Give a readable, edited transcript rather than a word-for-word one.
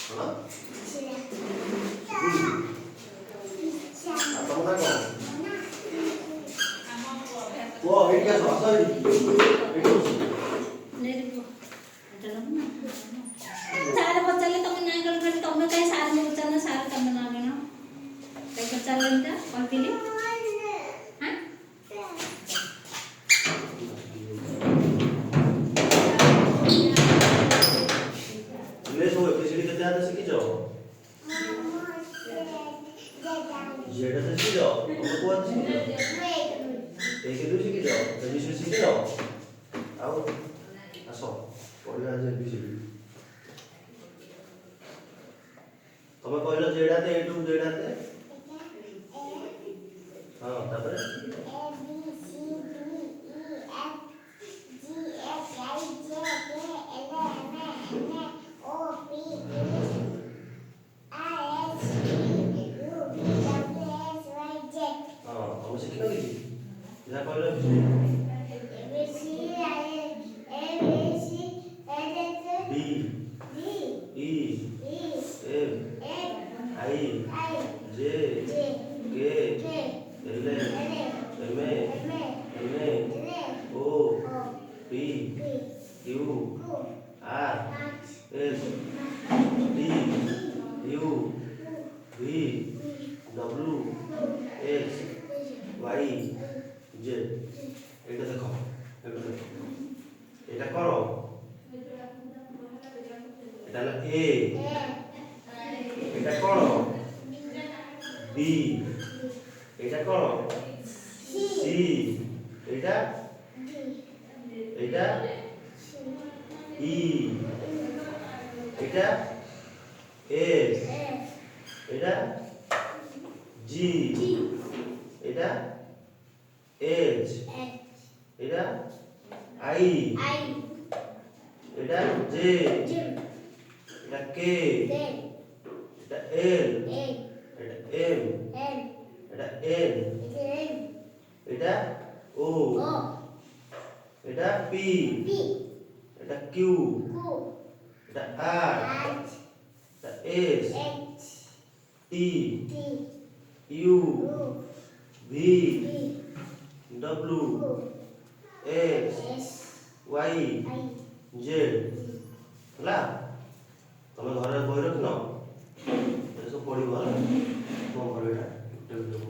କଣ? ଆଉ ତମ ନାଁ କଣ? ପୁଅ ଏଇଠି ଆସ ଆସ ଏଇଠି ବସ। ସାର୍ ପଚାରିଲେ ତମ ନାଁ କଣ କହିଲେ ତମେ କାହିଁ ସାର୍ ପଚାରିଲ ସାର୍ ତମ ନାଁ କଣ କାହିଁ ପଚାରିଲେନି ତା କହିଥିଲି ତୁମେ ସବୁ ଏବିସିଡି କେତେ ହାତ ଶିଖିଛ? ଝିଅଟା ତ ଶିଖିଛ? ତମେ କୁହ ଶିଖିଛ? 1 2 ଶିଖିଛ? ଏବିସିଡି ଶିଖିଛ? ଆଉ ଆସ ପଢିବା ଆଜି ଏବିସିଡି। ତମେ କହିଲ ଜେଡ୍ ହାତେ ଏଠୁ ଜେଡ୍ ହାତେ। ହଁ ତାପରେ ହଁ ତମେ ଶିଖିନ କିଛି ଯାହା କହିଲ D E F I J K L M N O P Q R S T U V W X Y Z. ଏଇଟା ଦେଖ ଏଇଟା କଣ? এটা হলো এ, এটা কোন বি, এটা কোন সি, এটা এটা ই, এটা এফ, এটা জি, এটা এইচ, এটা আই, এটা জে, এটা কে, এটা এল, এটা এম, এটা এন, এটা ও, এটা পি, এটা কিউ, এটা আর, এটা S, T, U, V, W, X, Y, Z. ହେଲା ତମେ ଘରେ ବହି ରଖିନ ଏସବୁ ପଢିବ ହେଲା। କଣ କରିବ ଏଇଟା?